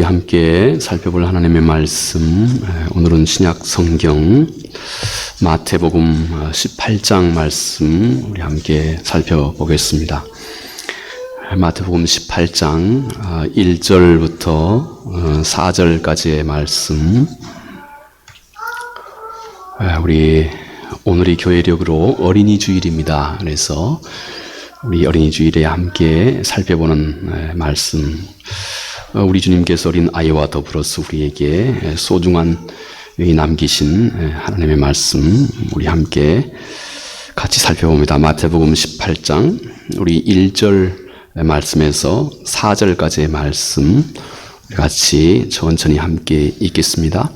함께 살펴볼 하나님의 말씀, 오늘은 신약 성경 마태복음 18장 말씀 우리 함께 살펴보겠습니다. 마태복음 18장 1절부터 4절까지의 말씀, 우리 오늘이 교회력으로 어린이 주일입니다. 그래서 우리 어린이 주일에 함께 살펴보는 말씀, 우리 주님께서 어린 아이와 더불어서 우리에게 소중한 남기신 하나님의 말씀 우리 함께 같이 살펴봅니다. 마태복음 18장 우리 1절 말씀에서 4절까지의 말씀 같이 천천히 함께 읽겠습니다.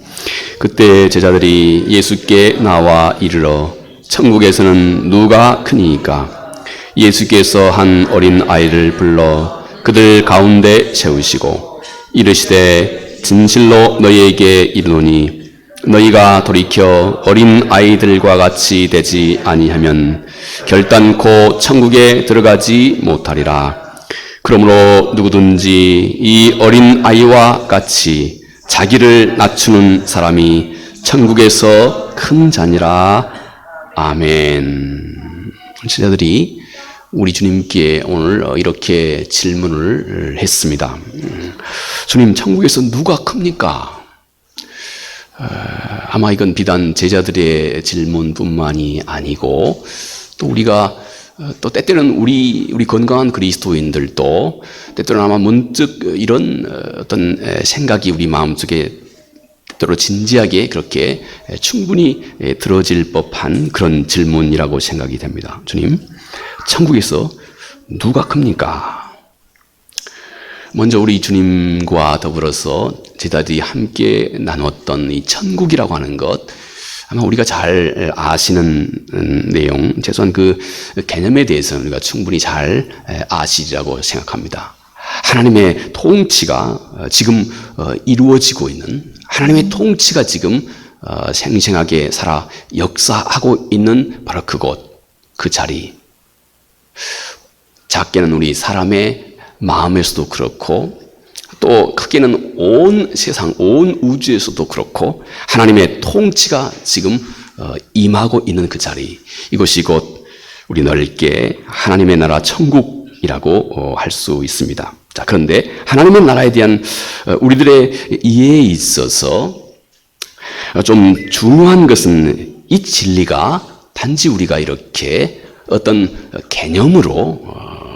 그때 제자들이 예수께 나와 이르러 천국에서는 누가 크니까? 예수께서 한 어린 아이를 불러 그들 가운데 세우시고 이르시되 진실로 너희에게 이르노니 너희가 돌이켜 어린 아이들과 같이 되지 아니하면 결단코 천국에 들어가지 못하리라. 그러므로 누구든지 이 어린 아이와 같이 자기를 낮추는 사람이 천국에서 큰 자니라. 아멘. 제자들이 우리 주님께 오늘 이렇게 질문을 했습니다. 주님, 천국에서 누가 큽니까? 아마 이건 비단 제자들의 질문뿐만이 아니고 또 우리가 또 때때로는 우리 건강한 그리스도인들도 때때로는 아마 문득 이런 어떤 생각이 우리 마음속에 때로 진지하게 그렇게 충분히 들어질 법한 그런 질문이라고 생각이 됩니다. 주님, 천국에서 누가 큽니까? 먼저 우리 주님과 더불어서 제자들이 함께 나눴던 이 천국이라고 하는 것, 아마 우리가 잘 아시는 내용, 최소한 그 개념에 대해서는 우리가 충분히 잘 아시리라고 생각합니다. 하나님의 통치가 지금 이루어지고 있는, 하나님의 통치가 지금 생생하게 살아 역사하고 있는 바로 그곳, 그 자리. 작게는 우리 사람의 마음에서도 그렇고 또 크게는 온 세상, 온 우주에서도 그렇고 하나님의 통치가 지금 임하고 있는 그 자리, 이것이 곧 우리 넓게 하나님의 나라 천국이라고 할 수 있습니다. 자, 그런데 하나님의 나라에 대한 우리들의 이해에 있어서 좀 중요한 것은 이 진리가 단지 우리가 이렇게 어떤 개념으로,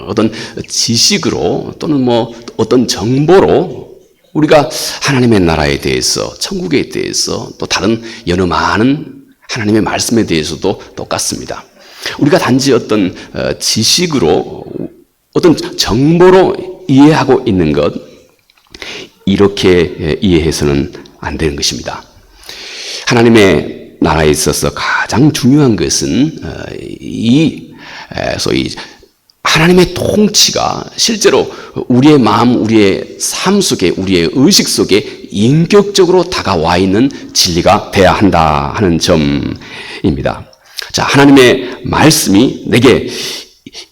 어떤 지식으로 또는 뭐 어떤 정보로 우리가 하나님의 나라에 대해서, 천국에 대해서 또 다른 여러 많은 하나님의 말씀에 대해서도 똑같습니다. 우리가 단지 어떤 지식으로, 어떤 정보로 이해하고 있는 것, 이렇게 이해해서는 안 되는 것입니다. 하나님의 나라에 있어서 가장 중요한 것은 소위 하나님의 통치가 실제로 우리의 마음, 우리의 삶 속에, 우리의 의식 속에 인격적으로 다가와 있는 진리가 돼야 한다 하는 점입니다. 자, 하나님의 말씀이 내게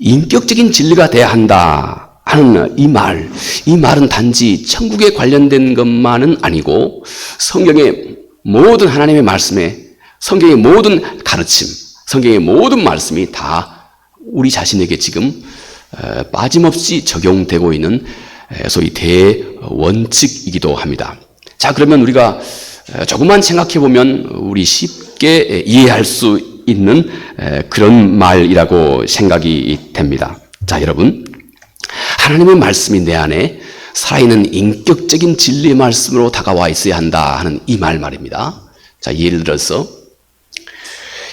인격적인 진리가 돼야 한다 하는 이 말은 단지 천국에 관련된 것만은 아니고 성경의 모든 하나님의 말씀에, 성경의 모든 가르침, 성경의 모든 말씀이 다 우리 자신에게 지금 빠짐없이 적용되고 있는 소위 대원칙이기도 합니다. 자, 그러면 우리가 조금만 생각해 보면 우리 쉽게 이해할 수 있는 그런 말이라고 생각이 됩니다. 자, 여러분, 하나님의 말씀이 내 안에 살아있는 인격적인 진리의 말씀으로 다가와 있어야 한다 하는 이 말입니다. 자, 예를 들어서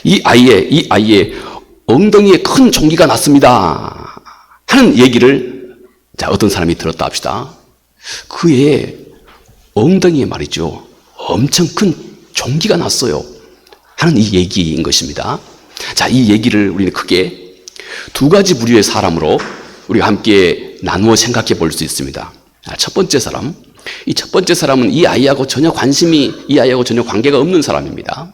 이 아이의 엉덩이에 큰 종기가 났습니다 하는 얘기를 자, 어떤 사람이 들었다 합시다. 그의 엉덩이에 말이죠, 엄청 큰 종기가 났어요 하는 이 얘기인 것입니다. 자, 이 얘기를 우리는 크게 두 가지 부류의 사람으로 우리가 함께 나누어 생각해 볼 수 있습니다. 첫 번째 사람, 이 첫 번째 사람은 이 아이하고 전혀 관계가 없는 사람입니다.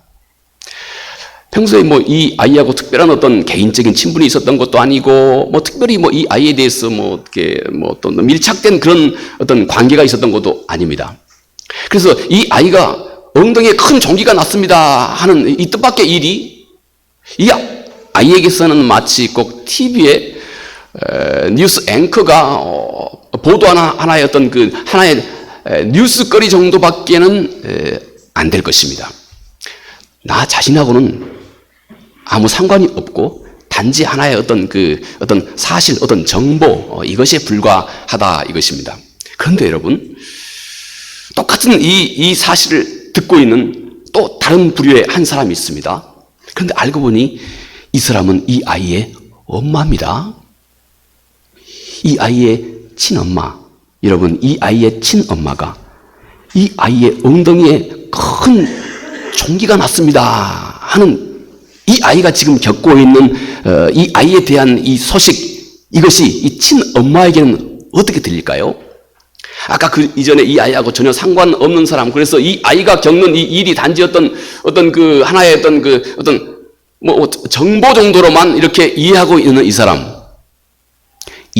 평소에 뭐 이 아이하고 특별한 어떤 개인적인 친분이 있었던 것도 아니고, 뭐 특별히 뭐 이 아이에 대해서 뭐 어떻게 뭐 또 밀착된 그런 어떤 관계가 있었던 것도 아닙니다. 그래서 이 아이가 엉덩이에 큰 종기가 났습니다 하는 이 뜻밖의 일이 이 아이에게서는 마치 꼭 TV에 뉴스 앵커가 보도하는 하나의 어떤 그 하나의 뉴스거리 정도밖에는 안 될 것입니다. 나 자신하고는 아무 상관이 없고 단지 하나의 어떤 사실, 어떤 정보 이것에 불과하다 이것입니다. 그런데 여러분, 똑같은 이 사실을 듣고 있는 또 다른 부류의 한 사람이 있습니다. 그런데 알고 보니 이 사람은 이 아이의 엄마입니다. 이 아이의 친엄마. 여러분, 이 아이의 친엄마가 이 아이의 엉덩이에 큰 종기가 났습니다 하는 이 아이가 지금 겪고 있는 이 아이에 대한 이 소식, 이것이 이 친엄마에게는 어떻게 들릴까요? 아까 그 이전에 이 아이하고 전혀 상관없는 사람, 그래서 이 아이가 겪는 이 일이 단지 어떤 그 하나의 어떤 뭐 정보 정도로만 이렇게 이해하고 있는 이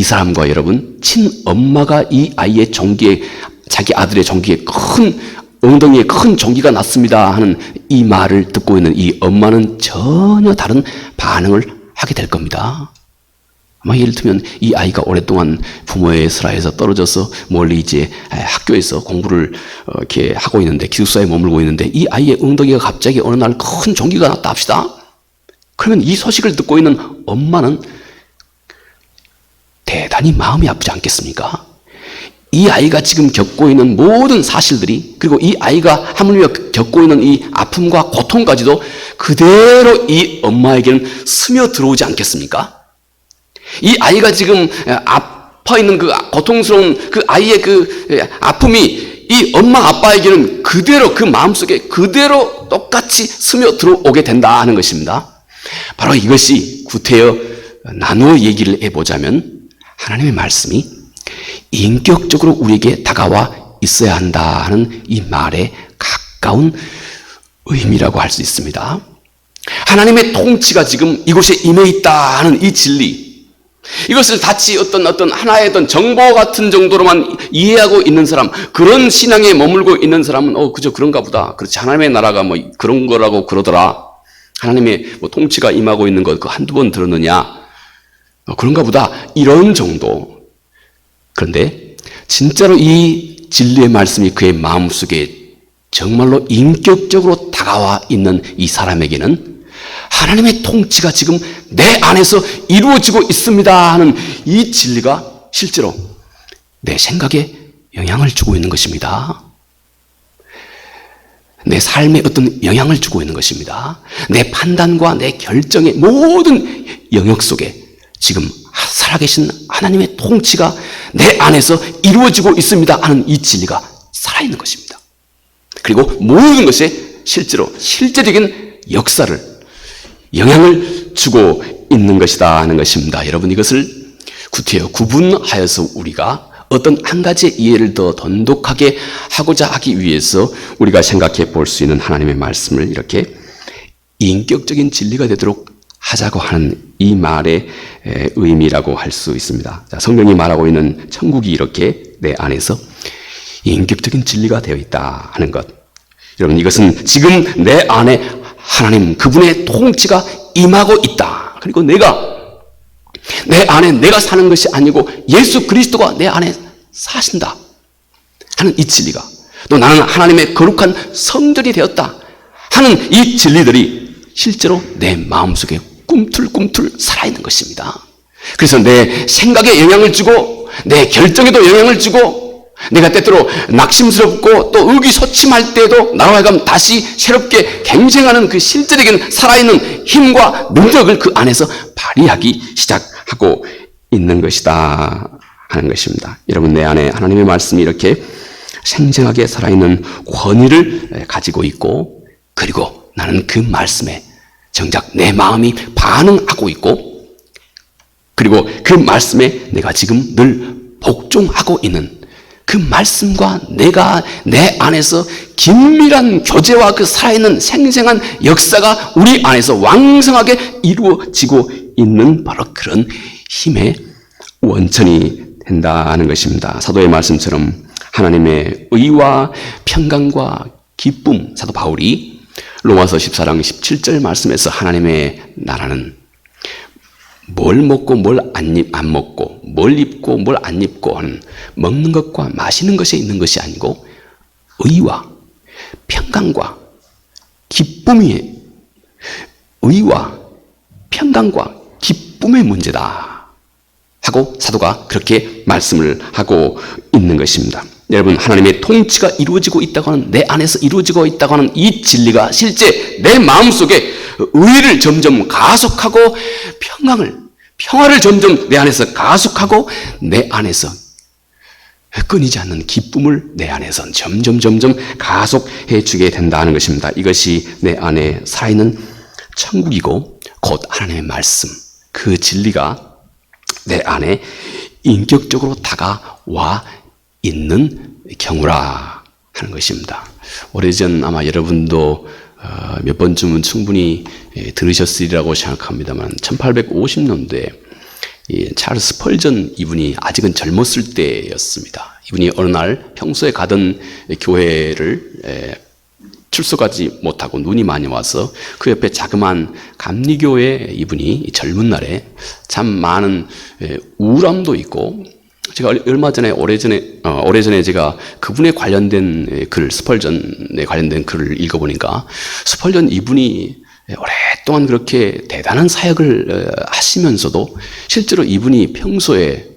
사람과 여러분, 친엄마가 이 아이의 종기에, 자기 아들의 종기에 엉덩이에 큰 종기가 났습니다 하는 이 말을 듣고 있는 이 엄마는 전혀 다른 반응을 하게 될 겁니다. 아마 예를 들면 이 아이가 오랫동안 부모의 슬하에서 떨어져서 멀리 이제 학교에서 공부를 이렇게 하고 있는데, 기숙사에 머물고 있는데 이 아이의 엉덩이가 갑자기 어느 날 큰 종기가 났다 합시다. 그러면 이 소식을 듣고 있는 엄마는 대단히 마음이 아프지 않겠습니까? 이 아이가 지금 겪고 있는 모든 사실들이, 그리고 이 아이가 하물며 겪고 있는 이 아픔과 고통까지도 그대로 이 엄마에게는 스며들어오지 않겠습니까? 이 아이가 지금 아파 있는 그 고통스러운 그 아이의 그 아픔이 이 엄마 아빠에게는 그대로 그 마음속에 그대로 똑같이 스며들어오게 된다 하는 것입니다. 바로 이것이 구태여 나누어 얘기를 해보자면 하나님의 말씀이 인격적으로 우리에게 다가와 있어야 한다 하는 이 말에 가까운 의미라고 할 수 있습니다. 하나님의 통치가 지금 이곳에 임해 있다 하는 이 진리, 이것을 다치 어떤 하나의 어떤 정보 같은 정도로만 이해하고 있는 사람, 그런 신앙에 머물고 있는 사람은 그저 그런가 보다. 그렇지, 하나님의 나라가 뭐 그런 거라고 그러더라. 하나님의 뭐 통치가 임하고 있는 것 그 한두 번 들었느냐, 그런가 보다, 이런 정도. 그런데 진짜로 이 진리의 말씀이 그의 마음속에 정말로 인격적으로 다가와 있는 이 사람에게는 하나님의 통치가 지금 내 안에서 이루어지고 있습니다 하는 이 진리가 실제로 내 생각에 영향을 주고 있는 것입니다. 내 삶에 어떤 영향을 주고 있는 것입니다. 내 판단과 내 결정의 모든 영역 속에 지금 살아계신 하나님의 통치가 내 안에서 이루어지고 있습니다 하는 이 진리가 살아있는 것입니다. 그리고 모든 것에 실제로 실제적인 역사를, 영향을 주고 있는 것이다 하는 것입니다. 여러분, 이것을 구태여 구분하여서 우리가 어떤 한 가지의 이해를 더 돈독하게 하고자 하기 위해서 우리가 생각해 볼 수 있는 하나님의 말씀을 이렇게 인격적인 진리가 되도록 하자고 하는 이 말의 의미라고 할 수 있습니다. 자, 성경이 말하고 있는 천국이 이렇게 내 안에서 인격적인 진리가 되어 있다 하는 것. 여러분, 이것은 지금 내 안에 하나님 그분의 통치가 임하고 있다. 그리고 내 안에 내가 사는 것이 아니고 예수 그리스도가 내 안에 사신다 하는 이 진리가, 또 나는 하나님의 거룩한 성전이 되었다 하는 이 진리들이 실제로 내 마음속에 꿈틀꿈틀 살아있는 것입니다. 그래서 내 생각에 영향을 주고 내 결정에도 영향을 주고, 내가 때때로 낙심스럽고 또 의기소침할 때에도 나로 하여금 다시 새롭게 갱생하는 그 실제적인 살아있는 힘과 능력을 그 안에서 발휘하기 시작하고 있는 것이다 하는 것입니다. 여러분, 내 안에 하나님의 말씀이 이렇게 생생하게 살아있는 권위를 가지고 있고, 그리고 나는 그 말씀에 정작 내 마음이 반응하고 있고, 그리고 그 말씀에 내가 지금 늘 복종하고 있는 그 말씀과 내가 내 안에서 긴밀한 교제와 그 살아있는 생생한 역사가 우리 안에서 왕성하게 이루어지고 있는 바로 그런 힘의 원천이 된다는 것입니다. 사도의 말씀처럼 하나님의 의와 평강과 기쁨, 사도 바울이 로마서 14장 17절 말씀에서 하나님의 나라는 뭘 먹고 뭘 안 먹고 뭘 입고 뭘 안 입고 하는 먹는 것과 마시는 것에 있는 것이 아니고 의와 평강과 기쁨이 의와 평강과 기쁨의 문제다 하고 사도가 그렇게 말씀을 하고 있는 것입니다. 여러분, 하나님의 통치가 이루어지고 있다고 하는, 내 안에서 이루어지고 있다고 하는 이 진리가 실제 내 마음속에 의를 점점 가속하고 평화를 점점 내 안에서 가속하고 내 안에서 끊이지 않는 기쁨을 내 안에서 점점 가속해 주게 된다는 것입니다. 이것이 내 안에 살아있는 천국이고 곧 하나님의 말씀, 그 진리가 내 안에 인격적으로 다가와 있는 경우라 하는 것입니다. 오래전 아마 여러분도 몇 번쯤은 충분히 들으셨으리라고 생각합니다만 1850년도에 찰스 스펄전 이분이 아직은 젊었을 때였습니다. 이분이 어느 날 평소에 가던 교회를 출석하지 못하고 눈이 많이 와서 그 옆에 자그마한 감리교에 이분이 젊은 날에 참 많은 우울함도 있고, 제가 얼마 전에 오래전에 제가 그분에 관련된 글, 스펄전에 관련된 글을 읽어보니까 스펄전 이분이 오랫동안 그렇게 대단한 사역을 하시면서도 실제로 이분이 평소에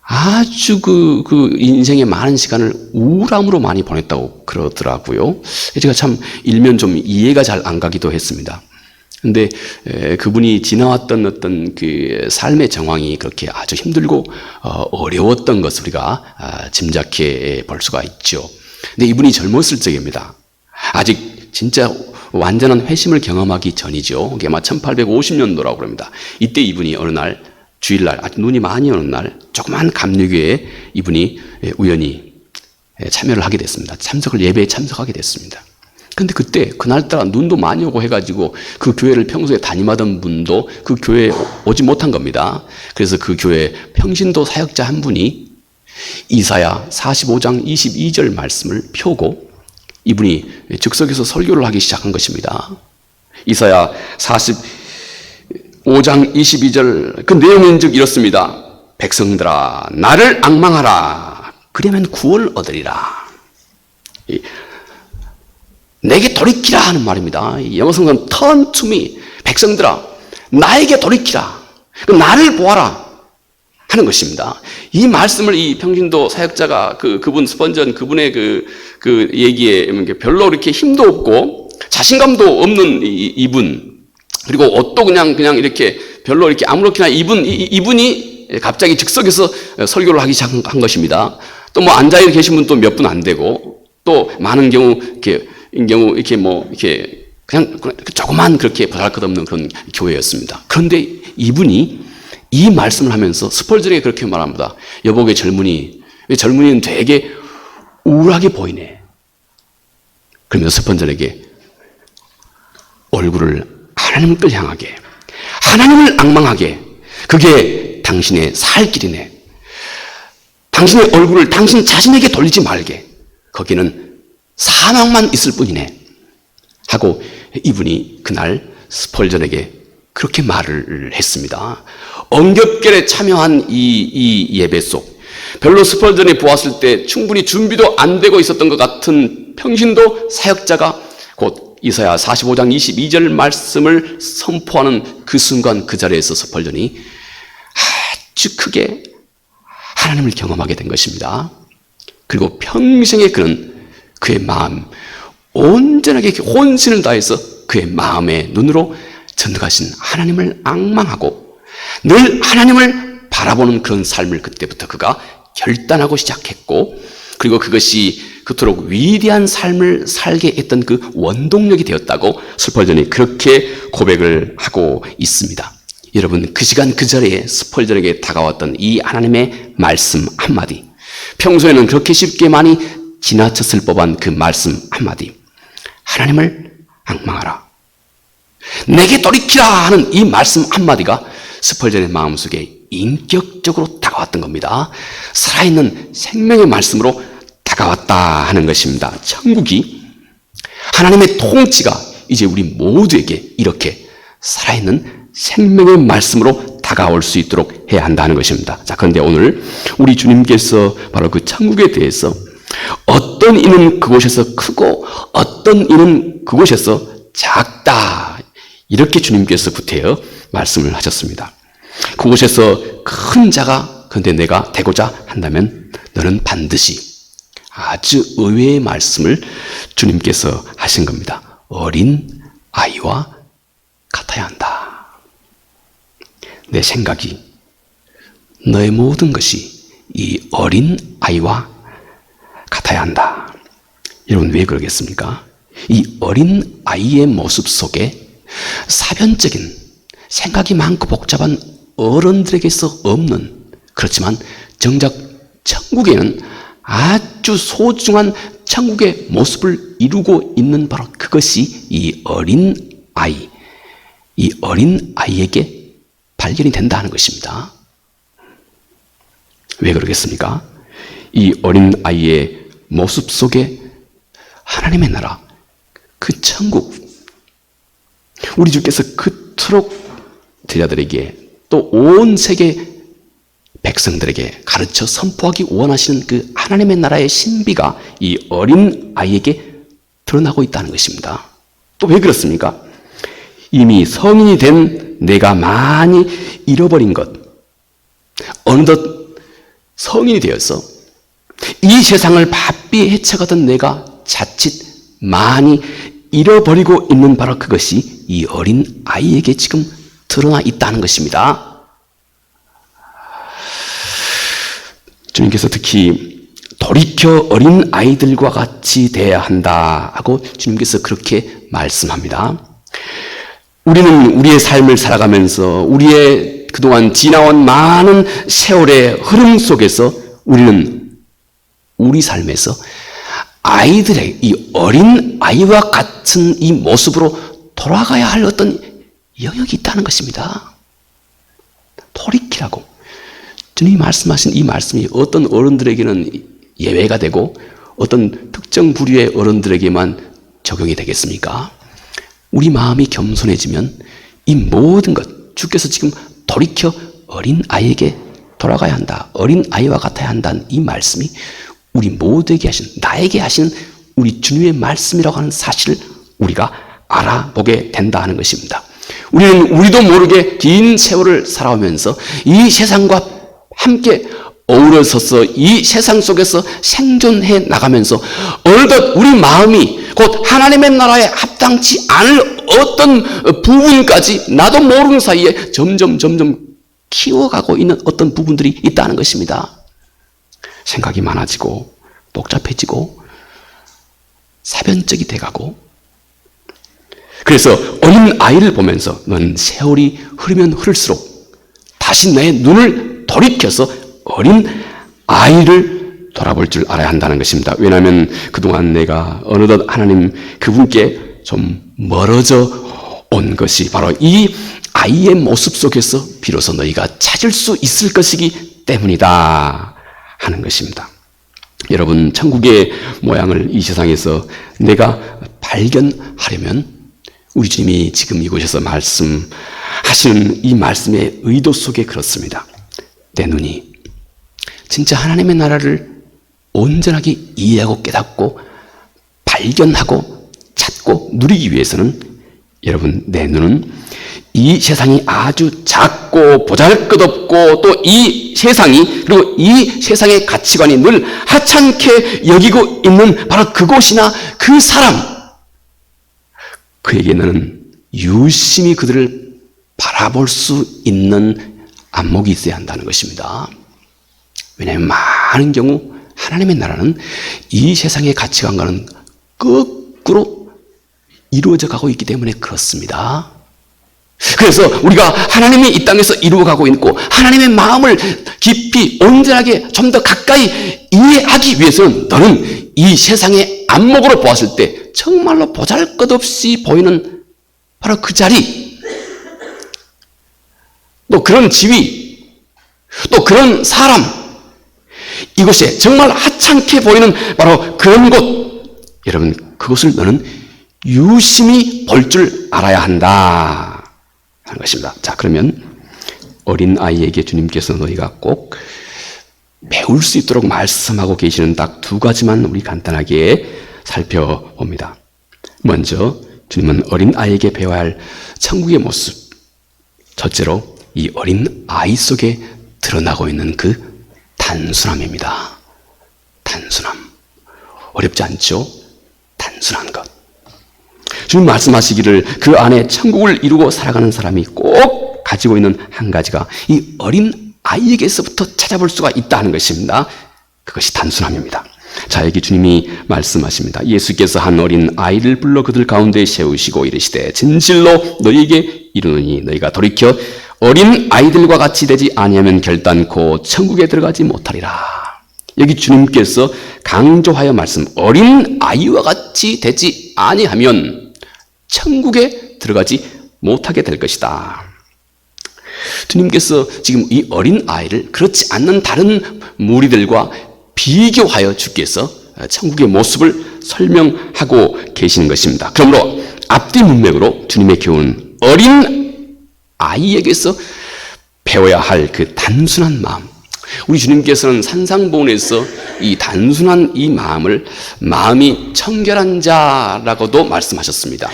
아주 그 인생의 많은 시간을 우울함으로 많이 보냈다고 그러더라고요. 제가 참 일면 좀 이해가 잘 안 가기도 했습니다. 근데 그분이 지나왔던 어떤 그 삶의 정황이 그렇게 아주 힘들고 어려웠던 것을 우리가 짐작해 볼 수가 있죠. 근데 이분이 젊었을 적입니다. 아직 진짜 완전한 회심을 경험하기 전이죠. 그게 아마 1850년도라고 그럽니다. 이때 이분이 어느 날 주일날 아주 눈이 많이 오는 날 조그만 감리교회에 이분이 우연히 참여를 하게 됐습니다. 예배에 참석하게 됐습니다. 근데 그때 그날따라 눈도 많이 오고 해가지고 그 교회를 평소에 담임하던 분도 그 교회에 오지 못한 겁니다. 그래서 그 교회 평신도 사역자 한 분이 이사야 45장 22절 말씀을 펴고 이분이 즉석에서 설교를 하기 시작한 것입니다. 이사야 45장 22절 그 내용은 즉 이렇습니다. 백성들아 나를 앙망하라 그러면 구원을 얻으리라. 내게 돌이키라 하는 말입니다. 영어 성경 turn to me. 백성들아 나에게 돌이키라. 나를 보아라 하는 것입니다. 이 말씀을 이 평신도 사역자가 그분 스펀전 그분의 그 얘기에 별로 이렇게 힘도 없고 자신감도 없는 이분, 그리고 옷도 그냥 이렇게 별로 이렇게 아무렇게나 이분이 갑자기 즉석에서 설교를 하기 시작한 것입니다. 또 뭐 앉아 계신 분도 몇 분 안 되고, 또 많은 경우 이렇게 그냥 조그만 그렇게 보잘것없는 그런 교회였습니다. 그런데 이분이 이 말씀을 하면서 스펄전에게 그렇게 말합니다. 여보게 젊은이는 되게 우울하게 보이네. 그러면서 스펄전에게 얼굴을 하나님을 향하게, 하나님을 앙망하게, 그게 당신의 살 길이네. 당신의 얼굴을 당신 자신에게 돌리지 말게. 거기는 사망만 있을 뿐이네. 하고 이분이 그날 스펄전에게 그렇게 말을 했습니다. 언급결에 참여한 이 예배 속, 별로 스펄전이 보았을 때 충분히 준비도 안 되고 있었던 것 같은 평신도 사역자가 곧 이사야 45장 22절 말씀을 선포하는 그 순간 그 자리에서 스펄전이 아주 크게 하나님을 경험하게 된 것입니다. 그리고 평생에 그는 그의 마음 온전하게 혼신을 다해서 그의 마음의 눈으로 전능하신 하나님을 앙망하고 늘 하나님을 바라보는 그런 삶을 그때부터 그가 결단하고 시작했고, 그리고 그것이 그토록 위대한 삶을 살게 했던 그 원동력이 되었다고 스펄전이 그렇게 고백을 하고 있습니다. 여러분, 그 시간 그 자리에 스펄전에게 다가왔던 이 하나님의 말씀 한마디, 평소에는 그렇게 쉽게 많이 지나쳤을 법한 그 말씀 한마디. 하나님을 앙망하라. 내게 돌이키라 하는 이 말씀 한마디가 스펄전의 마음속에 인격적으로 다가왔던 겁니다. 살아있는 생명의 말씀으로 다가왔다 하는 것입니다. 천국이 하나님의 통치가 이제 우리 모두에게 이렇게 살아있는 생명의 말씀으로 다가올 수 있도록 해야 한다는 것입니다. 자, 그런데 오늘 우리 주님께서 바로 그 천국에 대해서 어떤 이는 그곳에서 크고 어떤 이는 그곳에서 작다, 이렇게 주님께서 구태여 말씀을 하셨습니다. 그곳에서 큰 자가 그런데 내가 되고자 한다면 너는 반드시, 아주 의외의 말씀을 주님께서 하신 겁니다. 어린 아이와 같아야 한다. 내 생각이, 너의 모든 것이 이 어린 아이와 같아야 한다. 여러분, 왜 그러겠습니까? 이 어린 아이의 모습 속에 사변적인, 생각이 많고 복잡한 어른들에게서 없는, 그렇지만 정작 천국에는 아주 소중한 천국의 모습을 이루고 있는 바로 그것이 이 어린 아이, 이 어린 아이에게 발견이 된다는 것입니다. 왜 그러겠습니까? 이 어린 아이의 모습 속에 하나님의 나라, 그 천국, 우리 주께서 그토록 제자들에게 또 온 세계 백성들에게 가르쳐 선포하기 원하시는 그 하나님의 나라의 신비가 이 어린 아이에게 드러나고 있다는 것입니다. 또 왜 그렇습니까? 이미 성인이 된 내가 많이 잃어버린 것, 어느덧 성인이 되어서 이 세상을 바삐 헤쳐가던 내가 자칫 많이 잃어버리고 있는 바로 그것이 이 어린 아이에게 지금 드러나 있다는 것입니다. 주님께서 특히 돌이켜 어린 아이들과 같이 돼야 한다 하고 주님께서 그렇게 말씀합니다. 우리는 우리의 삶을 살아가면서 우리의 그동안 지나온 많은 세월의 흐름 속에서 우리는 우리 삶에서 아이들의 이 어린 아이와 같은 이 모습으로 돌아가야 할 어떤 영역이 있다는 것입니다. 돌이키라고. 주님이 말씀하신 이 말씀이 어떤 어른들에게는 예외가 되고 어떤 특정 부류의 어른들에게만 적용이 되겠습니까? 우리 마음이 겸손해지면 이 모든 것, 주께서 지금 돌이켜 어린 아이에게 돌아가야 한다, 어린 아이와 같아야 한다는 이 말씀이 우리 모두에게 하신, 나에게 하신 우리 주님의 말씀이라고 하는 사실을 우리가 알아보게 된다 하는 것입니다. 우리는 우리도 모르게 긴 세월을 살아오면서 이 세상과 함께 어우러서서 이 세상 속에서 생존해 나가면서 어느덧 우리 마음이 곧 하나님의 나라에 합당치 않을 어떤 부분까지 나도 모르는 사이에 점점 키워가고 있는 어떤 부분들이 있다는 것입니다. 생각이 많아지고 복잡해지고 사변적이 돼가고, 그래서 어린 아이를 보면서 넌 세월이 흐르면 흐를수록 다시 내 눈을 돌이켜서 어린 아이를 돌아볼 줄 알아야 한다는 것입니다. 왜냐하면 그동안 내가 어느덧 하나님 그분께 좀 멀어져 온 것이 바로 이 아이의 모습 속에서 비로소 너희가 찾을 수 있을 것이기 때문이다 하는 것입니다. 여러분, 천국의 모양을 이 세상에서 내가 발견하려면 우리 주님이 지금 이곳에서 말씀하시는 이 말씀의 의도 속에 그렇습니다. 내 눈이 진짜 하나님의 나라를 온전하게 이해하고 깨닫고 발견하고 찾고 누리기 위해서는 여러분, 내 눈은 이 세상이 아주 작고 보잘것없고 또 이 세상이, 그리고 이 세상의 가치관이 늘 하찮게 여기고 있는 바로 그곳이나 그 사람, 그에게는 유심히 그들을 바라볼 수 있는 안목이 있어야 한다는 것입니다. 왜냐하면 많은 경우 하나님의 나라는 이 세상의 가치관과는 거꾸로 이루어져 가고 있기 때문에 그렇습니다. 그래서 우리가 하나님이 이 땅에서 이루어가고 있고 하나님의 마음을 깊이 온전하게 좀 더 가까이 이해하기 위해서는 너는 이 세상의 안목으로 보았을 때 정말로 보잘것없이 보이는 바로 그 자리, 또 그런 지위, 또 그런 사람, 이곳에 정말 하찮게 보이는 바로 그런 곳, 여러분 그것을 너는 유심히 볼 줄 알아야 한다 하는 것입니다. 자, 그러면 어린 아이에게 주님께서 너희가 꼭 배울 수 있도록 말씀하고 계시는 딱 두 가지만 우리 간단하게 살펴봅니다. 먼저 주님은 어린 아이에게 배워야 할 천국의 모습, 첫째로 이 어린 아이 속에 드러나고 있는 그 단순함입니다. 단순함. 어렵지 않죠? 단순한 것. 주님 말씀하시기를 그 안에 천국을 이루고 살아가는 사람이 꼭 가지고 있는 한 가지가 이 어린 아이에게서부터 찾아볼 수가 있다는 것입니다. 그것이 단순함입니다. 자, 여기 주님이 말씀하십니다. 예수께서 한 어린 아이를 불러 그들 가운데 세우시고 이르시되 진실로 너희에게 이르노니 너희가 돌이켜 어린 아이들과 같이 되지 아니하면 결단코 천국에 들어가지 못하리라. 여기 주님께서 강조하여 말씀, 어린 아이와 같이 되지 아니하면 천국에 들어가지 못하게 될 것이다. 주님께서 지금 이 어린 아이를 그렇지 않는 다른 무리들과 비교하여 주께서 천국의 모습을 설명하고 계시는 것입니다. 그러므로 앞뒤 문맥으로 주님의 교훈, 어린 아이에게서 배워야 할 그 단순한 마음, 우리 주님께서는 산상보훈에서 이 단순한 이 마음을 마음이 청결한 자라고도 말씀하셨습니다.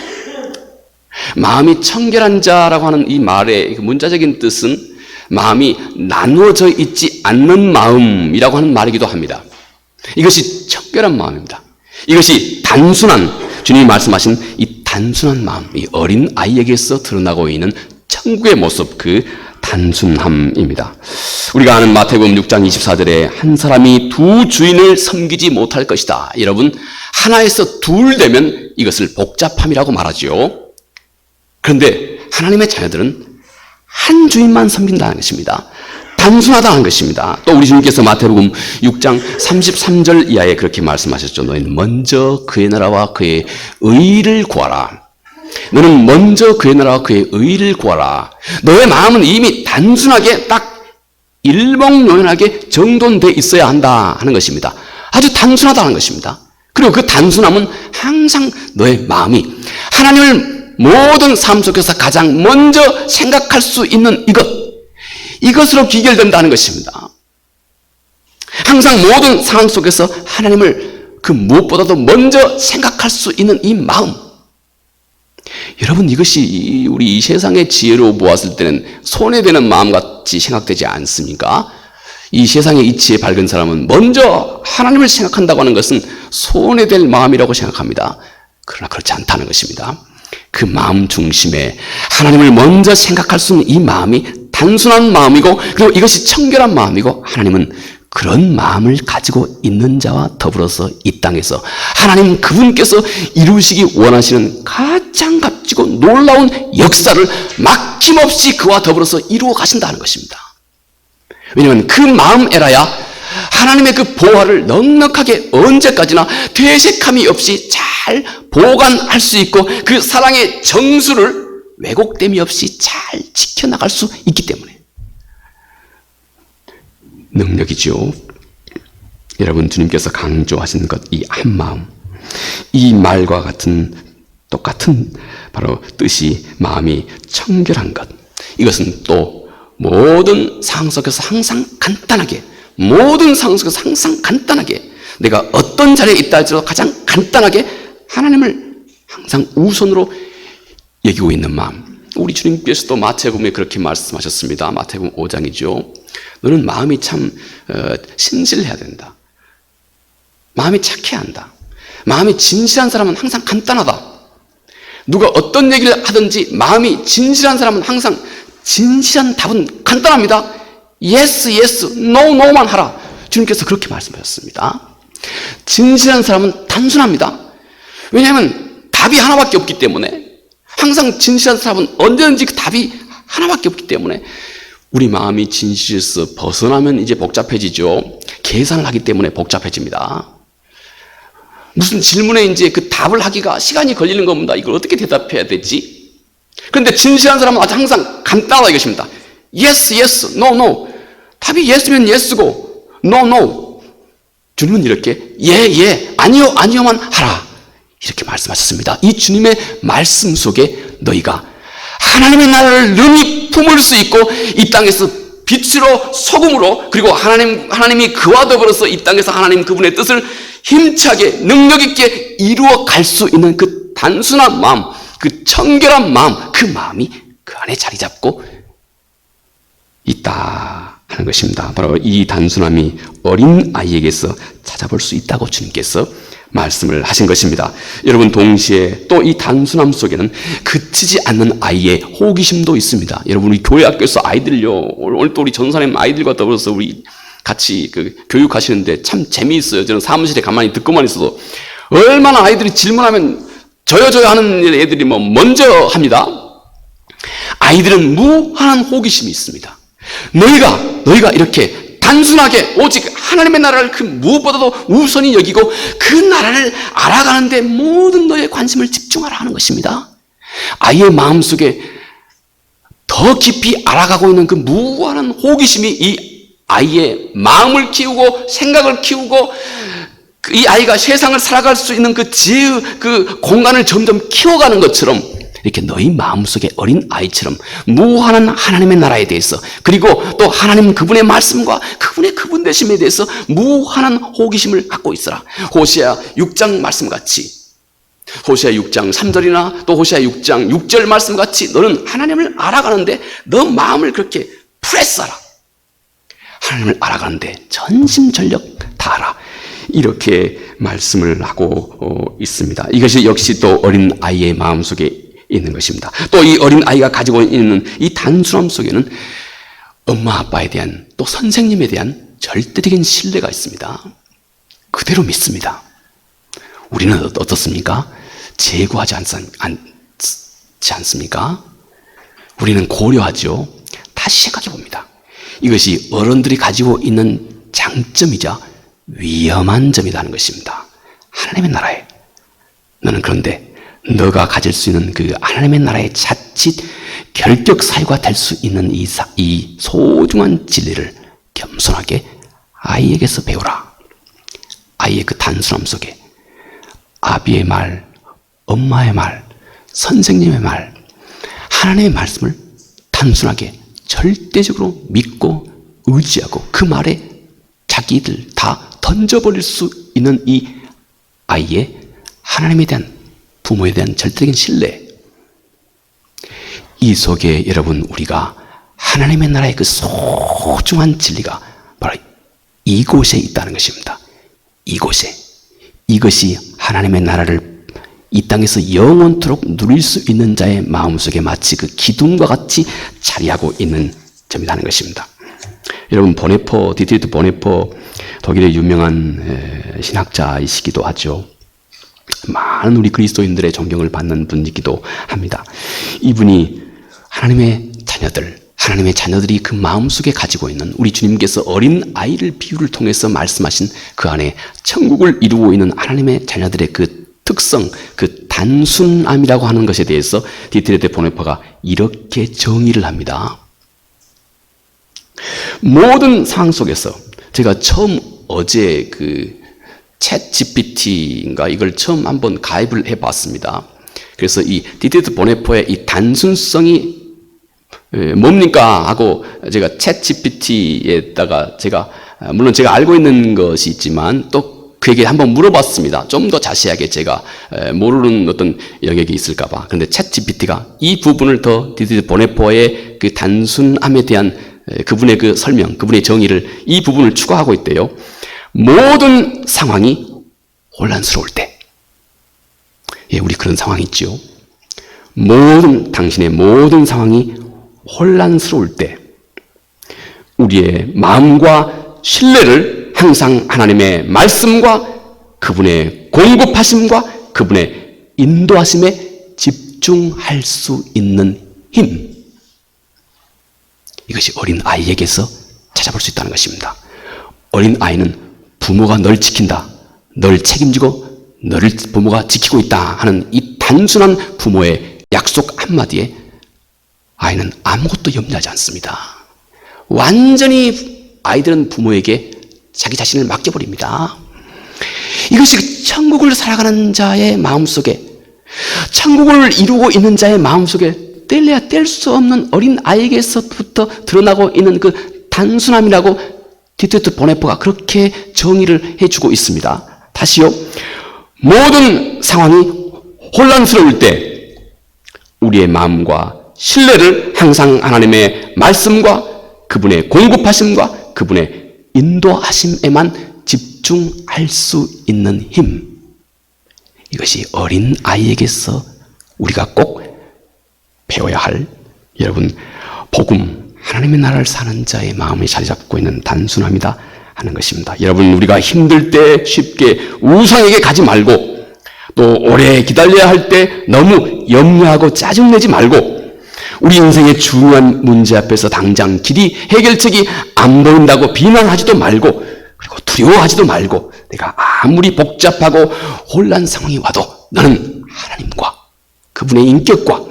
마음이 청결한 자라고 하는 이 말의 문자적인 뜻은 마음이 나누어져 있지 않는 마음이라고 하는 말이기도 합니다. 이것이 청결한 마음입니다. 이것이 단순한, 주님이 말씀하신 이 단순한 마음, 이 어린 아이에게서 드러나고 있는 천국의 모습, 그 단순함입니다. 우리가 아는 마태복음 6장 24절에 한 사람이 두 주인을 섬기지 못할 것이다. 여러분, 하나에서 둘 되면 이것을 복잡함이라고 말하죠. 그런데 하나님의 자녀들은 한 주인만 섬긴다는 것입니다. 단순하다는 것입니다. 또 우리 주님께서 마태복음 6장 33절 이하에 그렇게 말씀하셨죠. 너희는 먼저 그의 나라와 그의 의를 구하라. 너는 먼저 그의 나라와 그의 의를 구하라. 너의 마음은 이미 단순하게 딱 일목요연하게 정돈되어 있어야 한다 하는 것입니다. 아주 단순하다는 것입니다. 그리고 그 단순함은 항상 너의 마음이 하나님을 모든 삶 속에서 가장 먼저 생각할 수 있는 이것으로 귀결된다는 것입니다. 항상 모든 상황 속에서 하나님을 그 무엇보다도 먼저 생각할 수 있는 이 마음, 여러분, 이것이 우리 이 세상의 지혜로 보았을 때는 손해되는 마음같이 생각되지 않습니까? 이 세상의 이치에 밝은 사람은 먼저 하나님을 생각한다고 하는 것은 손해될 마음이라고 생각합니다. 그러나 그렇지 않다는 것입니다. 그 마음 중심에 하나님을 먼저 생각할 수 있는 이 마음이 단순한 마음이고, 그리고 이것이 청결한 마음이고, 하나님은 그런 마음을 가지고 있는 자와 더불어서 이 땅에서 하나님 그분께서 이루시기 원하시는 가장 값지고 놀라운 역사를 막힘없이 그와 더불어서 이루어 가신다는 것입니다. 왜냐하면 그 마음에라야 하나님의 그 보화를 넉넉하게 언제까지나 되색함이 없이 잘 보관할 수 있고, 그 사랑의 정수를 왜곡됨이 없이 잘 지켜나갈 수 있기 때문에 능력이죠. 여러분, 주님께서 강조하시는 것, 이 한마음, 이 말과 같은 똑같은 바로 뜻이 마음이 청결한 것, 이것은 또 모든 상황 속에서 항상 간단하게, 모든 상황 속에서 항상 간단하게, 내가 어떤 자리에 있다 할지라도 가장 간단하게 하나님을 항상 우선으로 여기고 있는 마음. 우리 주님께서도 마태복음에 그렇게 말씀하셨습니다. 마태복음 5장이죠. 너는 마음이 참 신실해야 된다. 마음이 착해야 한다. 마음이 진실한 사람은 항상 간단하다. 누가 어떤 얘기를 하든지 마음이 진실한 사람은 항상 진실한 답은 간단합니다. yes, yes, no, no만 하라. 주님께서 그렇게 말씀하셨습니다. 진실한 사람은 단순합니다. 왜냐하면 답이 하나밖에 없기 때문에 항상 진실한 사람은 언제든지 그 답이 하나밖에 없기 때문에 우리 마음이 진실에서 벗어나면 이제 복잡해지죠. 계산을 하기 때문에 복잡해집니다. 무슨 질문에 이제 그 답을 하기가 시간이 걸리는 겁니다. 이걸 어떻게 대답해야 되지? 그런데 진실한 사람은 아주 항상 간단하다 이것입니다. Yes, yes, no, no. 답이 yes면 yes고 no, no. 주님은 이렇게 예, 아니요, 아니요만 하라. 이렇게 말씀하셨습니다. 이 주님의 말씀 속에 너희가 하나님의 나라를 능히 품을 수 있고 이 땅에서 빛으로 소금으로 그리고 하나님이 그와 더불어서 이 땅에서 하나님 그분의 뜻을 힘차게 능력 있게 이루어 갈 수 있는 그 단순한 마음, 그 청결한 마음, 그 마음이 그 안에 자리 잡고 있다 하는 것입니다. 바로 이 단순함이 어린 아이에게서 찾아볼 수 있다고 주님께서 말씀을 하신 것입니다. 여러분, 동시에 또 이 단순함 속에는 그치지 않는 아이의 호기심도 있습니다. 여러분, 우리 교회 학교에서 아이들요, 오늘 또 우리 전사님 아이들과 더불어서 우리 같이 그 교육하시는데 참 재미있어요. 저는 사무실에 가만히 듣고만 있어도 얼마나 아이들이 질문하면 저요 하는 애들이 먼저 합니다. 아이들은 무한한 호기심이 있습니다. 너희가 이렇게 단순하게 오직 하나님의 나라를 그 무엇보다도 우선히 여기고 그 나라를 알아가는데 모든 너의 관심을 집중하라 하는 것입니다. 아이의 마음속에 더 깊이 알아가고 있는 그 무한한 호기심이 이 아이의 마음을 키우고 생각을 키우고 이 아이가 세상을 살아갈 수 있는 그 지혜의 그 공간을 점점 키워가는 것처럼 이렇게 너희 마음속에 어린 아이처럼 무한한 하나님의 나라에 대해서 그리고 또 하나님 그분의 말씀과 그분의 그분 되심에 대해서 무한한 호기심을 갖고 있어라. 호시아 6장 말씀같이 호시아 6장 3절이나 또 호시아 6장 6절 말씀같이 너는 하나님을 알아가는데 너 마음을 그렇게 프레스하라. 하나님을 알아가는데 전심전력 다하라. 이렇게 말씀을 하고 있습니다. 이것이 역시 또 어린 아이의 마음속에 있는 것입니다. 또 이 어린 아이가 가지고 있는 이 단순함 속에는 엄마 아빠에 대한 또 선생님에 대한 절대적인 신뢰가 있습니다. 그대로 믿습니다. 우리는 어떻습니까? 제고하지 않습니까? 우리는 고려하죠. 다시 생각해 봅니다. 이것이 어른들이 가지고 있는 장점이자 위험한 점이라는 것입니다. 하나님의 나라에 너는 그런데 너가 가질 수 있는 그 하나님의 나라의 자칫 결격 사유가 될 수 있는 이 소중한 진리를 겸손하게 아이에게서 배우라. 아이의 그 단순함 속에 아비의 말, 엄마의 말, 선생님의 말, 하나님의 말씀을 단순하게 절대적으로 믿고 의지하고 그 말에 자기들 다 던져버릴 수 있는 이 아이의 하나님에 대한 부모에 대한 절대적인 신뢰, 이 속에 여러분 우리가 하나님의 나라의 그 소중한 진리가 바로 이곳에 있다는 것입니다. 이곳에. 이것이 하나님의 나라를 이 땅에서 영원토록 누릴 수 있는 자의 마음속에 마치 그 기둥과 같이 자리하고 있는 점이라는 것입니다. 여러분, 디트리트 보네퍼 독일의 유명한 신학자이시기도 하죠. 많은 우리 그리스도인들의 존경을 받는 분이기도 합니다. 이분이 하나님의 자녀들이 그 마음속에 가지고 있는 우리 주님께서 어린 아이를 비유를 통해서 말씀하신 그 안에 천국을 이루고 있는 하나님의 자녀들의 그 특성, 그 단순함이라고 하는 것에 대해서 디트레트 보네퍼가 이렇게 정의를 합니다. 모든 상황 속에서 제가 처음 어제 그 챗 GPT인가 이걸 처음 한번 가입을 해봤습니다. 그래서 이 디트레트 보네퍼의 이 단순성이 뭡니까 하고 제가 챗 GPT에다가 물론 제가 알고 있는 것이 있지만 또 그에게 한번 물어봤습니다. 좀 더 자세하게 제가 모르는 어떤 영역이 있을까봐. 그런데 챗 GPT가 이 부분을 더 디트레트 보네퍼의 그 단순함에 대한 그분의 그 설명, 그분의 정의를 이 부분을 추가하고 있대요. 모든 상황이 혼란스러울 때, 우리 그런 상황이 있죠. 당신의 모든 상황이 혼란스러울 때, 우리의 마음과 신뢰를 항상 하나님의 말씀과 그분의 공급하심과 그분의 인도하심에 집중할 수 있는 힘, 이것이 어린 아이에게서 찾아볼 수 있다는 것입니다. 어린 아이는 부모가 널 지킨다, 널 책임지고 너를 부모가 지키고 있다 하는 이 단순한 부모의 약속 한마디에 아이는 아무것도 염려하지 않습니다. 완전히 아이들은 부모에게 자기 자신을 맡겨버립니다. 이것이 천국을 살아가는 자의 마음속에, 천국을 이루고 있는 자의 마음속에 뗄래야 뗄 수 없는 어린 아이에게서부터 드러나고 있는 그 단순함이라고 디트리트 보네퍼가 그렇게 정의를 해주고 있습니다. 다시요. 모든 상황이 혼란스러울 때 우리의 마음과 신뢰를 항상 하나님의 말씀과 그분의 공급하심과 그분의 인도하심에만 집중할 수 있는 힘, 이것이 어린 아이에게서 우리가 꼭 배워야 할, 여러분, 복음, 하나님의 나라를 사는 자의 마음이 자리 잡고 있는 단순함이다 하는 것입니다. 여러분, 우리가 힘들 때 쉽게 우상에게 가지 말고, 또 오래 기다려야 할 때 너무 염려하고 짜증내지 말고, 우리 인생의 중요한 문제 앞에서 당장 길이, 해결책이 안 보인다고 비난하지도 말고, 그리고 두려워하지도 말고, 내가 아무리 복잡하고 혼란 상황이 와도 너는 하나님과 그분의 인격과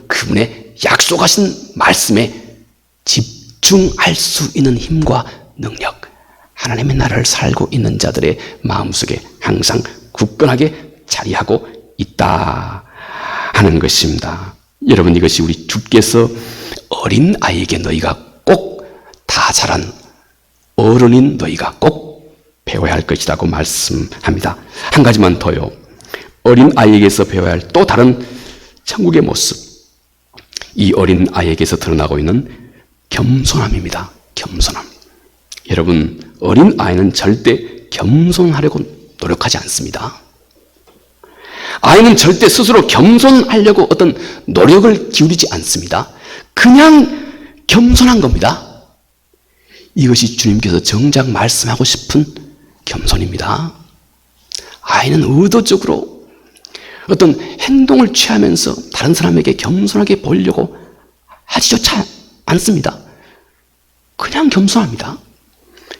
그분의 약속하신 말씀에 집중할 수 있는 힘과 능력, 하나님의 나라를 살고 있는 자들의 마음속에 항상 굳건하게 자리하고 있다 하는 것입니다. 여러분, 이것이 우리 주께서 어린 아이에게 너희가 꼭 다 자란 어른인 너희가 꼭 배워야 할 것이라고 말씀합니다. 한 가지만 더요. 어린 아이에게서 배워야 할 또 다른 천국의 모습, 이 어린 아이에게서 드러나고 있는 겸손함입니다. 겸손함. 여러분, 어린 아이는 절대 겸손하려고 노력하지 않습니다. 아이는 절대 스스로 겸손하려고 어떤 노력을 기울이지 않습니다. 그냥 겸손한 겁니다. 이것이 주님께서 정작 말씀하고 싶은 겸손입니다. 아이는 의도적으로 어떤 행동을 취하면서 다른 사람에게 겸손하게 보이려고 하지조차 않습니다. 그냥 겸손합니다.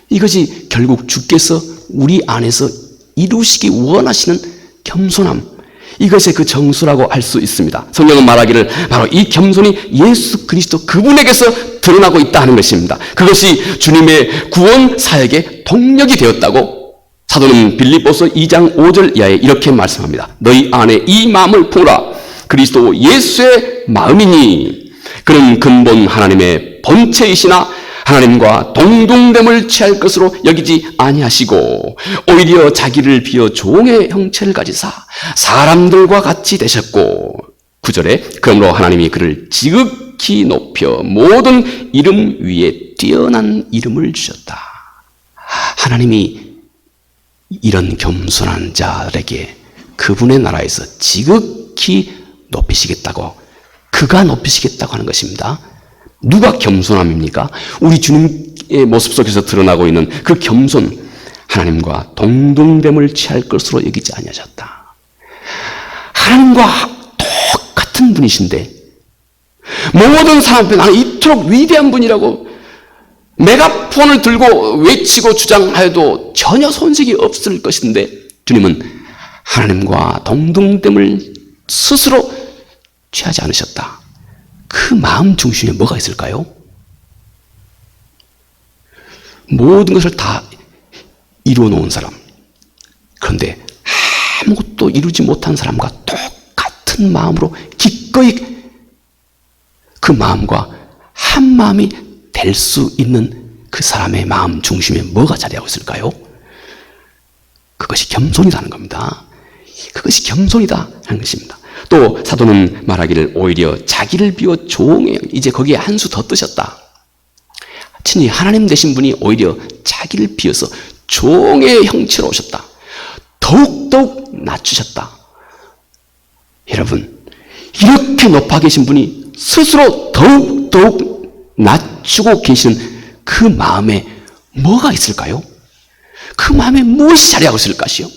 이것이 결국 주께서 우리 안에서 이루시기 원하시는 겸손함, 이것의 그 정수라고 할 수 있습니다. 성경은 말하기를 바로 이 겸손이 예수 그리스도 그분에게서 드러나고 있다 하는 것입니다. 그것이 주님의 구원 사역의 동력이 되었다고 사도는 빌립보서 2장 5절 이하에 이렇게 말씀합니다. 너희 안에 이 마음을 품으라. 그리스도 예수의 마음이니 그는 근본 하나님의 본체이시나 하나님과 동등됨을 취할 것으로 여기지 아니하시고 오히려 자기를 비어 종의 형체를 가지사 사람들과 같이 되셨고, 9절에 그러므로 하나님이 그를 지극히 높여 모든 이름 위에 뛰어난 이름을 주셨다. 하나님이 이런 겸손한 자들에게 그분의 나라에서 지극히 높이시겠다고, 그가 높이시겠다고 하는 것입니다. 누가 겸손함입니까? 우리 주님의 모습 속에서 드러나고 있는 그 겸손, 하나님과 동등됨을 취할 것으로 여기지 아니하셨다. 하나님과 똑같은 분이신데 모든 사람 앞에 나는 이토록 위대한 분이라고 메가폰을 들고 외치고 주장하여도 전혀 손색이 없을 것인데 주님은 하나님과 동등됨을 스스로 취하지 않으셨다. 그 마음 중심에 뭐가 있을까요? 모든 것을 다 이루어 놓은 사람, 그런데 아무것도 이루지 못한 사람과 똑같은 마음으로 기꺼이 그 마음과 한 마음이 될 수 있는 그 사람의 마음 중심에 뭐가 자리하고 있을까요? 그것이 겸손이라는 겁니다. 그것이 겸손이다 하는 것입니다. 또 사도는 말하기를 오히려 자기를 비워 종의, 이제 거기에 한 수 더 뜨셨다. 친히 하나님 되신 분이 오히려 자기를 비워서 종의 형체로 오셨다. 더욱더욱 낮추셨다. 여러분, 이렇게 높아 계신 분이 스스로 더욱더욱 낮추고 계시는 그 마음에 뭐가 있을까요? 그 마음에 무엇이 자리하고 있을 것이요?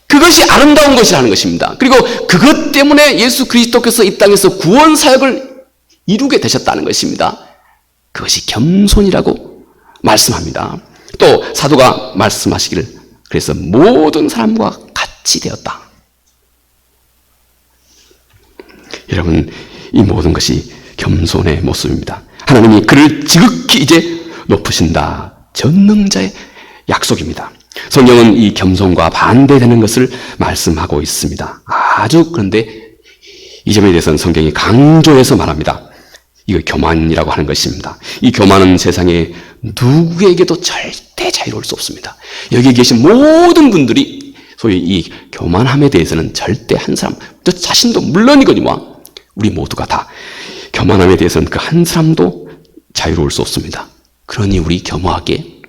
그것이 아름다운 것이라는 것입니다. 그리고 그것 때문에 예수 그리스도께서 이 땅에서 구원 사역을 이루게 되셨다는 것입니다. 그것이 겸손이라고 말씀합니다. 또 사도가 말씀하시기를 그래서 모든 사람과 같이 되었다. 여러분, 이 모든 것이 겸손의 모습입니다. 하나님이 그를 지극히 이제 높으신다. 전능자의 약속입니다. 성경은 이 겸손과 반대되는 것을 말씀하고 있습니다. 아주 그런데 이 점에 대해서는 성경이 강조해서 말합니다. 이거 교만이라고 하는 것입니다. 이 교만은 세상에 누구에게도 절대 자유로울 수 없습니다. 여기 계신 모든 분들이 소위 이 교만함에 대해서는 절대 한 사람, 저 자신도 물론이거니와 우리 모두가 다 교만함에 대해서는 그 한 사람도 자유로울 수 없습니다. 그러니 우리 겸허하게,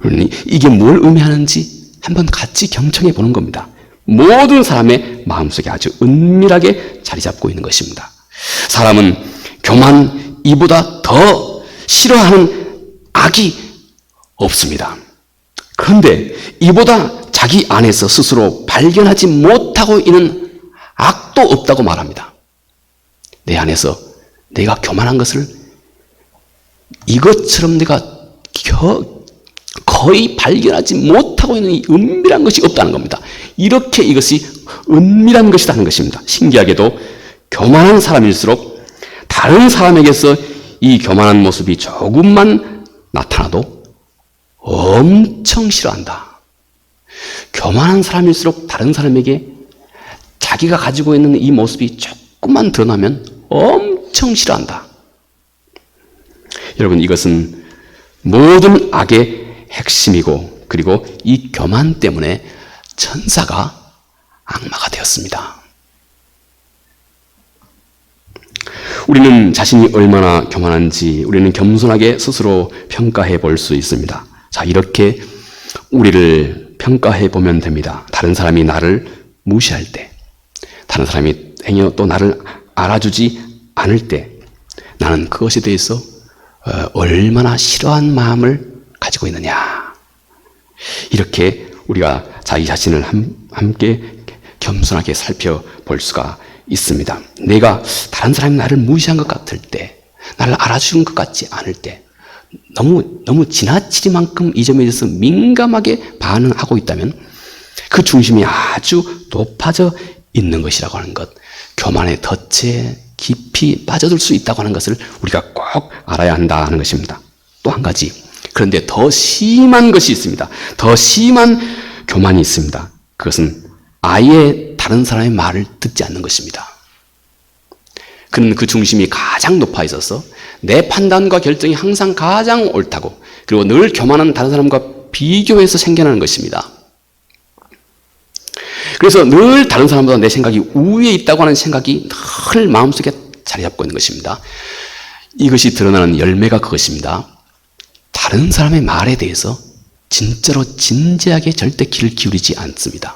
그러니 이게 뭘 의미하는지 한번 같이 경청해 보는 겁니다. 모든 사람의 마음속에 아주 은밀하게 자리 잡고 있는 것입니다. 사람은 교만 이보다 더 싫어하는 악이 없습니다. 그런데 이보다 자기 안에서 스스로 발견하지 못하고 있는 악도 없다고 말합니다. 내 안에서 내가 교만한 것을 이것처럼 내가 거의 발견하지 못하고 있는 이 은밀한 것이 없다는 겁니다. 이렇게 이것이 은밀한 것이라는 것입니다. 신기하게도 교만한 사람일수록 다른 사람에게서 이 교만한 모습이 조금만 나타나도 엄청 싫어한다. 교만한 사람일수록 다른 사람에게 자기가 가지고 있는 이 모습이 조금만 드러나면 엄청 싫어한다. 여러분, 이것은 모든 악의 핵심이고, 그리고 이 교만 때문에 천사가 악마가 되었습니다. 우리는 자신이 얼마나 교만한지 우리는 겸손하게 스스로 평가해 볼 수 있습니다. 자, 이렇게 우리를 평가해 보면 됩니다. 다른 사람이 나를 무시할 때, 다른 사람이 행여 또 나를 알아주지 않을 때 나는 그것에 대해서 얼마나 싫어한 마음을 가지고 있느냐. 이렇게 우리가 자기 자신을 함께 겸손하게 살펴볼 수가 있습니다. 내가 다른 사람이 나를 무시한 것 같을 때, 나를 알아주는 것 같지 않을 때, 너무 지나치리만큼 이 점에 대해서 민감하게 반응하고 있다면 그 중심이 아주 높아져 있는 것이라고 하는 것, 교만의 덫에 깊이 빠져들 수 있다고 하는 것을 우리가 꼭 알아야 한다 하는 것입니다. 또 한 가지, 그런데 더 심한 것이 있습니다. 더 심한 교만이 있습니다. 그것은 아예 다른 사람의 말을 듣지 않는 것입니다. 그는 그 중심이 가장 높아 있어서 내 판단과 결정이 항상 가장 옳다고, 그리고 늘 교만한 다른 사람과 비교해서 생겨나는 것입니다. 그래서 늘 다른 사람보다 내 생각이 우위에 있다고 하는 생각이 늘 마음속에 자리 잡고 있는 것입니다. 이것이 드러나는 열매가 그것입니다. 다른 사람의 말에 대해서 진짜로 진지하게 절대 귀를 기울이지 않습니다.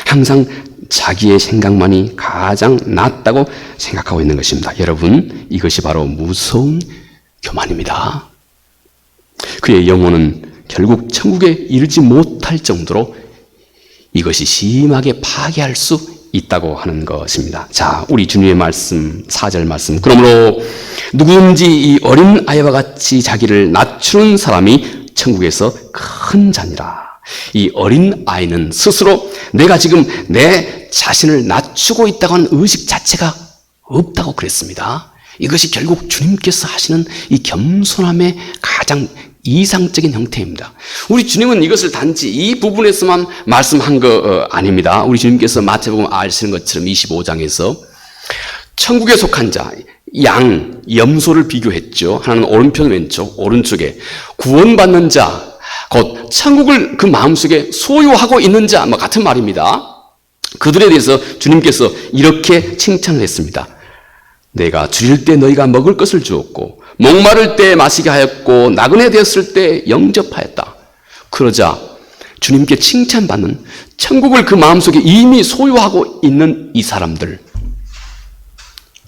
항상 자기의 생각만이 가장 낫다고 생각하고 있는 것입니다. 여러분, 이것이 바로 무서운 교만입니다. 그의 영혼은 결국 천국에 이르지 못할 정도로 이것이 심하게 파괴할 수 있다고 하는 것입니다. 자, 우리 주님의 말씀, 4절 말씀. 그러므로 누구든지 이 어린 아이와 같이 자기를 낮추는 사람이 천국에서 큰 자니라. 이 어린 아이는 스스로 내가 지금 내 자신을 낮추고 있다고 하는 의식 자체가 없다고 그랬습니다. 이것이 결국 주님께서 하시는 이 겸손함의 가장 이상적인 형태입니다. 우리 주님은 이것을 단지 이 부분에서만 말씀한 거 아닙니다. 우리 주님께서 마태복음 아시는 것처럼 25장에서 천국에 속한 자, 양, 염소를 비교했죠. 하나는 오른편 왼쪽, 오른쪽에 구원받는 자, 곧 천국을 그 마음속에 소유하고 있는 자, 같은 말입니다. 그들에 대해서 주님께서 이렇게 칭찬을 했습니다. 내가 줄일 때 너희가 먹을 것을 주었고 목마를 때 마시게 하였고 나그네 되었을 때 영접하였다. 그러자 주님께 칭찬받는 천국을 그 마음속에 이미 소유하고 있는 이 사람들,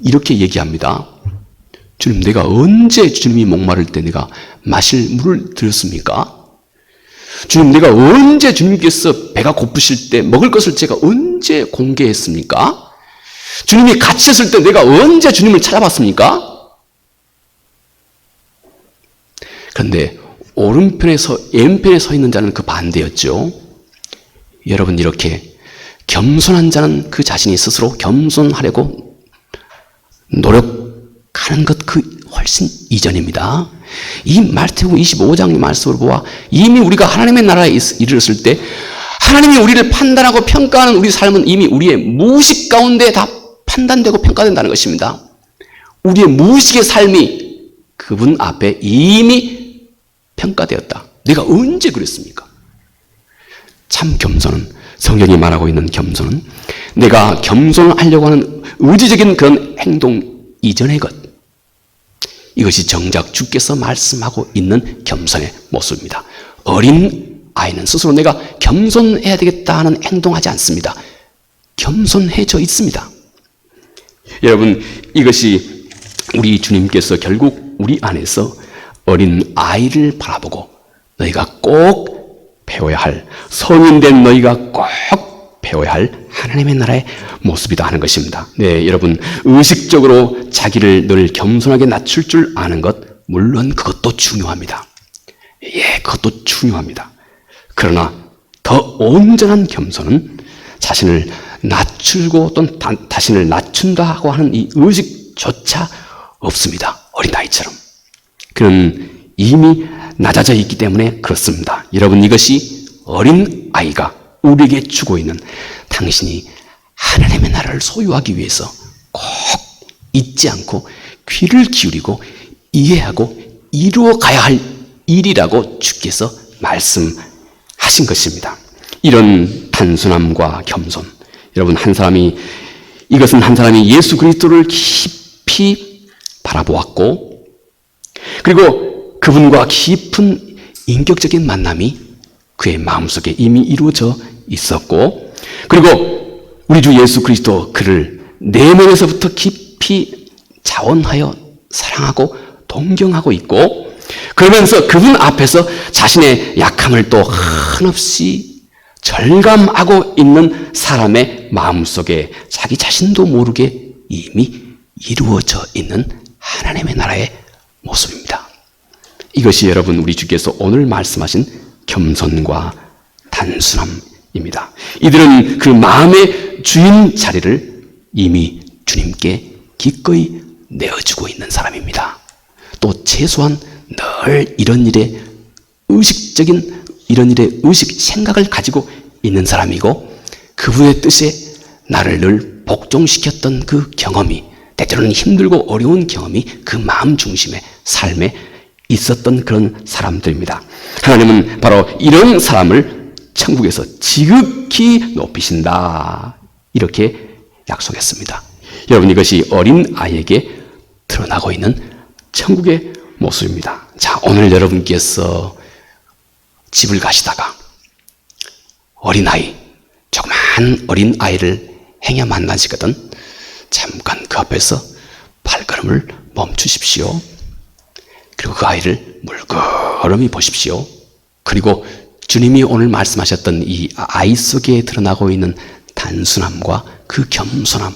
이렇게 얘기합니다. 주님, 내가 언제 주님이 목마를 때 내가 마실 물을 드렸습니까? 주님, 내가 언제 주님께서 배가 고프실 때 먹을 것을 제가 언제 공개했습니까? 주님이 갇혔을 때 내가 언제 주님을 찾아봤습니까? 그런데 오른편에서 왼편에 서 있는 자는 그 반대였죠. 여러분, 이렇게 겸손한 자는 그 자신이 스스로 겸손하려고 노력하는 것 그 훨씬 이전입니다. 이 마태복음 25장 말씀을 보아 이미 우리가 하나님의 나라에 이르렀을 때 하나님이 우리를 판단하고 평가하는 우리 삶은 이미 우리의 무의식 가운데 다 판단되고 평가된다는 것입니다. 우리의 무의식의 삶이 그분 앞에 이미 평가되었다. 내가 언제 그랬습니까? 참 겸손은, 성경이 말하고 있는 겸손은 내가 겸손을 하려고 하는 의지적인 그런 행동 이전의 것, 이것이 정작 주께서 말씀하고 있는 겸손의 모습입니다. 어린 아이는 스스로 내가 겸손해야 되겠다 하는 행동하지 않습니다. 겸손해져 있습니다. 여러분, 이것이 우리 주님께서 결국 우리 안에서 어린 아이를 바라보고 너희가 꼭 배워야 할, 성인된 너희가 꼭 배워야 할 하나님의 나라의 모습이다 하는 것입니다. 네, 여러분, 의식적으로 자기를 늘 겸손하게 낮출 줄 아는 것, 물론 그것도 중요합니다. 예, 그것도 중요합니다. 그러나 더 온전한 겸손은 자신을 낮추고 또 자신을 낮춘다고 하는 이 의식조차 없습니다. 어린아이처럼. 그는 이미 낮아져 있기 때문에 그렇습니다. 여러분, 이것이 어린아이가 우리에게 주고 있는, 당신이 하나님의 나라를 소유하기 위해서 꼭 잊지 않고 귀를 기울이고 이해하고 이루어 가야 할 일이라고 주께서 말씀하신 것입니다. 이런 단순함과 겸손, 여러분, 이것은 한 사람이 예수 그리스도를 깊이 바라보았고, 그리고 그분과 깊은 인격적인 만남이 그의 마음속에 이미 이루어져 있었고, 그리고 우리 주 예수 그리스도 그를 내면에서부터 깊이 자원하여 사랑하고 동경하고 있고, 그러면서 그분 앞에서 자신의 약함을 또 한없이 절감하고 있는 사람의 마음속에 자기 자신도 모르게 이미 이루어져 있는 하나님의 나라의 모습입니다. 이것이 여러분, 우리 주께서 오늘 말씀하신 겸손과 단순함입니다. 이들은 그 마음의 주인 자리를 이미 주님께 기꺼이 내어주고 있는 사람입니다. 또 최소한 늘 이런 일에 의식 생각을 가지고 있는 사람이고, 그분의 뜻에 나를 늘 복종시켰던 그 경험이, 때때로는 힘들고 어려운 경험이 그 마음 중심의 삶에 있었던 그런 사람들입니다. 하나님은 바로 이런 사람을 천국에서 지극히 높이신다, 이렇게 약속했습니다. 여러분, 이것이 어린 아이에게 드러나고 있는 천국의 모습입니다. 자, 오늘 여러분께서 집을 가시다가 조그만 어린 아이를 행여 만나시거든 잠깐 그 앞에서 발걸음을 멈추십시오. 그리고 그 아이를 물끄러미 보십시오. 그리고 주님이 오늘 말씀하셨던 이 아이 속에 드러나고 있는 단순함과 그 겸손함,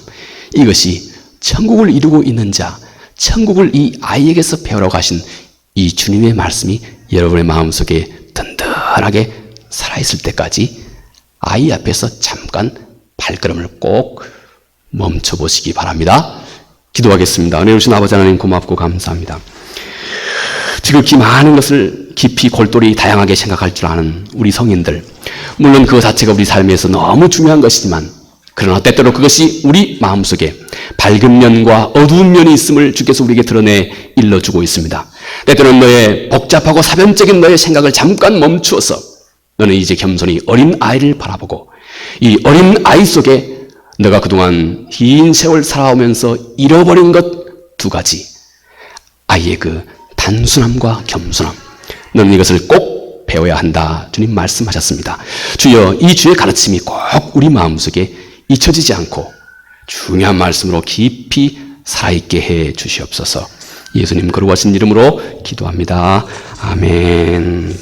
이것이 천국을 이루고 있는 자, 천국을 이 아이에게서 배우러 가신 이 주님의 말씀이 여러분의 마음속에 든든하게 살아있을 때까지 아이 앞에서 잠깐 발걸음을 꼭 멈춰보시기 바랍니다. 기도하겠습니다. 은혜 주신 아버지 하나님, 고맙고 감사합니다. 지극히 많은 것을 깊이 골똘히 다양하게 생각할 줄 아는 우리 성인들, 물론 그것 자체가 우리 삶에서 너무 중요한 것이지만, 그러나 때때로 그것이 우리 마음속에 밝은 면과 어두운 면이 있음을 주께서 우리에게 드러내 일러주고 있습니다. 때때로는 너의 복잡하고 사변적인 너의 생각을 잠깐 멈추어서 너는 이제 겸손히 어린 아이를 바라보고, 이 어린 아이 속에 너가 그동안 긴 세월 살아오면서 잃어버린 것 두 가지, 아이의 그 단순함과 겸손함, 너는 이것을 꼭 배워야 한다, 주님 말씀하셨습니다. 주여, 이 주의 가르침이 꼭 우리 마음속에 잊혀지지 않고 중요한 말씀으로 깊이 살아있게 해 주시옵소서. 예수님 거룩하신 이름으로 기도합니다. 아멘.